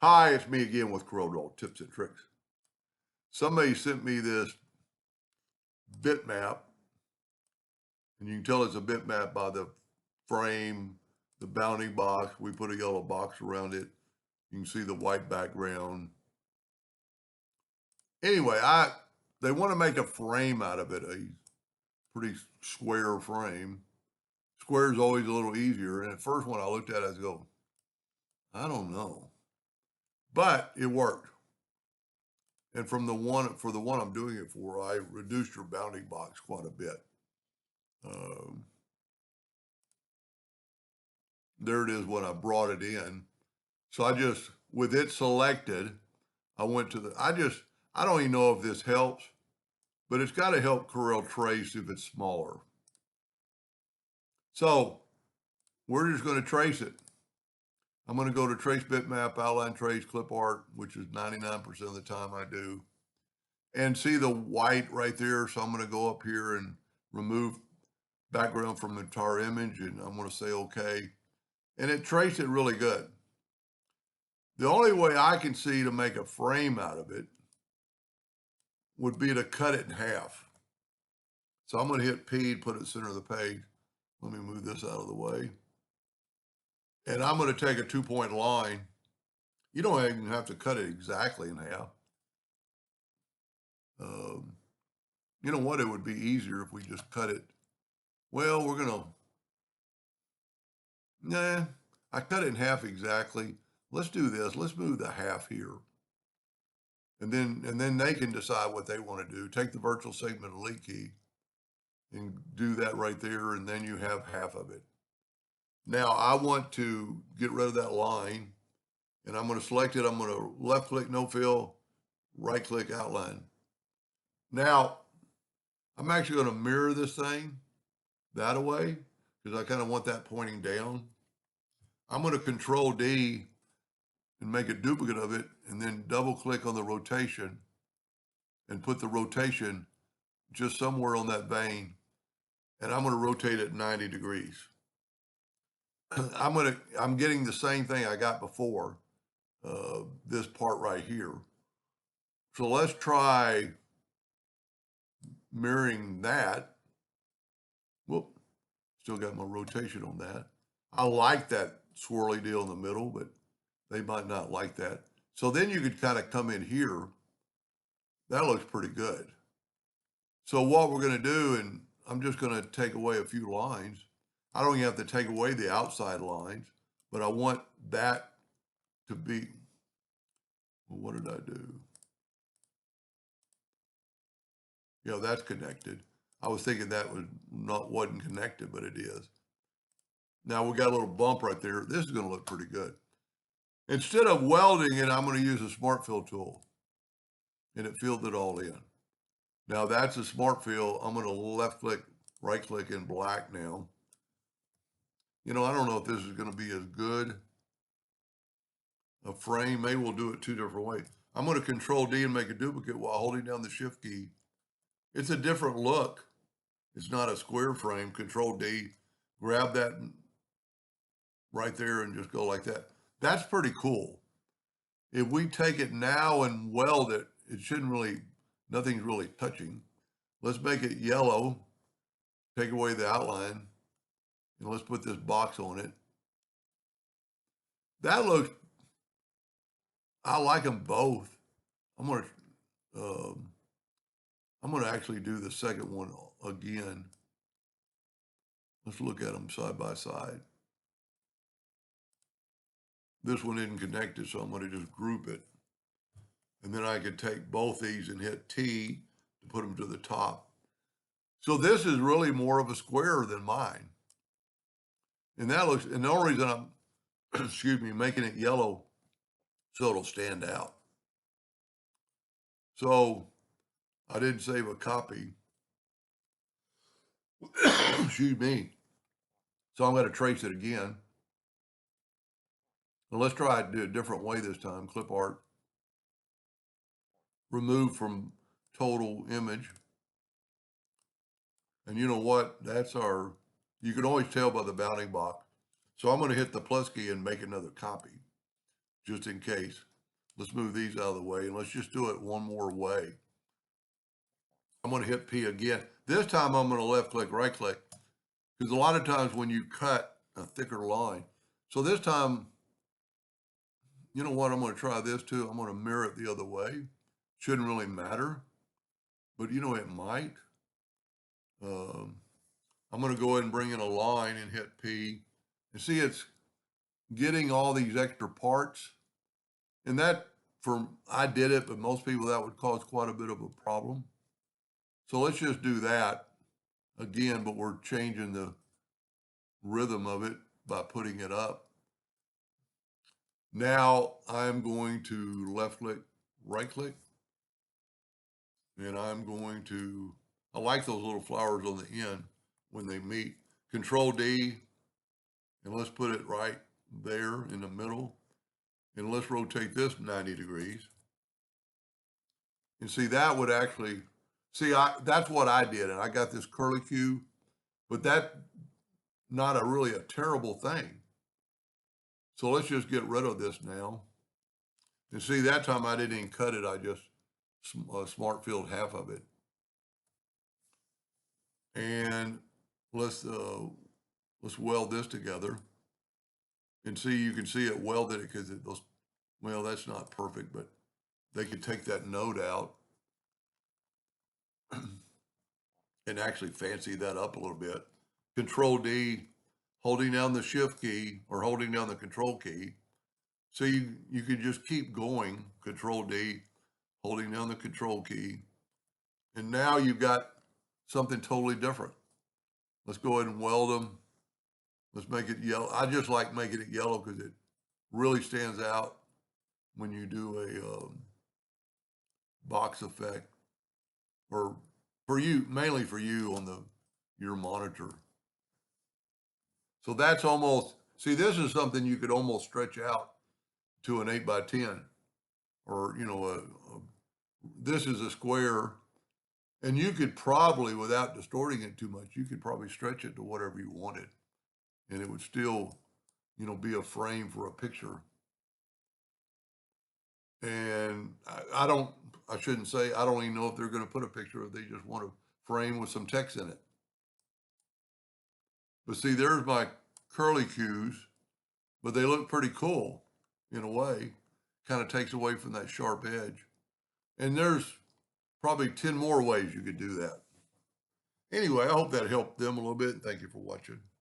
Hi, it's me again with Corel Tips and Tricks. Somebody sent me this bitmap, and you can tell it's a bitmap by the frame, the bounding box. We put a yellow box around it. You can see the white background. Anyway, they want to make a frame out of it, a pretty square frame. Square is always a little easier. And at first, when I looked at it, I was going, I don't know, but it worked. And for the one I'm doing it for, I reduced your bounding box quite a bit. Um, there it is when I brought it in. So with it selected, I went to I don't even know if this helps, but it's got to help Corel trace if it's smaller. So we're just going to trace it. I'm going to go to Trace Bitmap, Outline Trace, Clip Art, which is 99% of the time I do, and see the white right there. So I'm going to go up here and remove background from the entire image, and I'm going to say OK. And it traced it really good. The only way I can see to make a frame out of it would be to cut it in half. So I'm going to hit P to put it in the center of the page. Let me move this out of the way. And I'm going to take a 2-point line. You don't even have to cut it exactly in half. You know what? It would be easier if we just cut it. Well, I cut it in half exactly. Let's do this. Let's move the half here. And then they can decide what they want to do. Take the virtual segment delete key and do that right there, and then you have half of it. Now I want to get rid of that line, and I'm going to select it. I'm going to left click no fill, right click outline. Now I'm actually going to mirror this thing that way because I kind of want that pointing down. I'm going to Control D and make a duplicate of it, and then double click on the rotation and put the rotation just somewhere on that vein, and I'm going to rotate it 90 degrees. I'm getting the same thing I got before, this part right here. So let's try mirroring that. Whoop, still got my rotation on that. I like that swirly deal in the middle, but they might not like that. So then you could kind of come in here. That looks pretty good. So what we're going to do, and I'm just going to take away a few lines. I don't even have to take away the outside lines, but I want that to be, well, what did I do? Yeah, that's connected. I was thinking that wasn't connected, but it is. Now we got a little bump right there. This is going to look pretty good. Instead of welding it, I'm going to use a smart fill tool, and it filled it all in. Now that's a smart fill. I'm going to left click, right click in black now. You know, I don't know if this is going to be as good a frame. Maybe we'll do it two different ways. I'm going to Control D and make a duplicate while holding down the Shift key. It's a different look. It's not a square frame. Control D, grab that right there and just go like that. That's pretty cool. If we take it now and weld it, nothing's really touching. Let's make it yellow, take away the outline, and let's put this box on it. I like them both. I'm going to actually do the second one again. Let's look at them side by side. This one isn't connected, so I'm going to just group it. And then I could take both these and hit T to put them to the top. So this is really more of a square than mine. And the only reason I'm, excuse me, making it yellow so it'll stand out. So I didn't save a copy. Excuse me. So I'm going to trace it again. And let's try it, do it a different way this time. Clip art. Remove from total image. And you know what? You can always tell by the bounding box. So I'm going to hit the plus key and make another copy, just in case. Let's move these out of the way and let's just do it one more way. I'm going to hit P again. This time I'm going to left click, right click, because a lot of times when you cut a thicker line. So this time, you know what? I'm going to try this too. I'm going to mirror it the other way. Shouldn't really matter, but you know, it might. Um, I'm going to go ahead and bring in a line and hit P and see it's getting all these extra parts. And that I did it, but most people that would cause quite a bit of a problem. So let's just do that again, but we're changing the rhythm of it by putting it up. Now I'm going to left click, right click, and I'm going to, I like those little flowers on the end when they meet. Control D, and let's put it right there in the middle. And let's rotate this 90 degrees. And see, that would actually, that's what I did. And I got this curlicue, but that's not really a terrible thing. So let's just get rid of this now. And see, that time I didn't even cut it. I just smart filled half of it. And let's weld this together. And see, you can see it welded it because well, that's not perfect, but they could take that node out and actually fancy that up a little bit. Control D, holding down the shift key or holding down the control key. So you could just keep going, Control D, holding down the control key. And now you've got something totally different. Let's go ahead and weld them. Let's make it yellow. I just like making it yellow because it really stands out when you do a box effect, or for you, mainly for you on your monitor. So that's almost, see, this is something you could almost stretch out to an 8x10, or, you know, this is a square, and you could probably, without distorting it too much, you could probably stretch it to whatever you wanted, and it would still, you know, be a frame for a picture. And I shouldn't say, I don't even know if they're going to put a picture, if they just want a frame with some text in it. But see, there's my curly cues, but they look pretty cool in a way. Kind of takes away from that sharp edge. And there's probably 10 more ways you could do that. Anyway, I hope that helped them a little bit. Thank you for watching.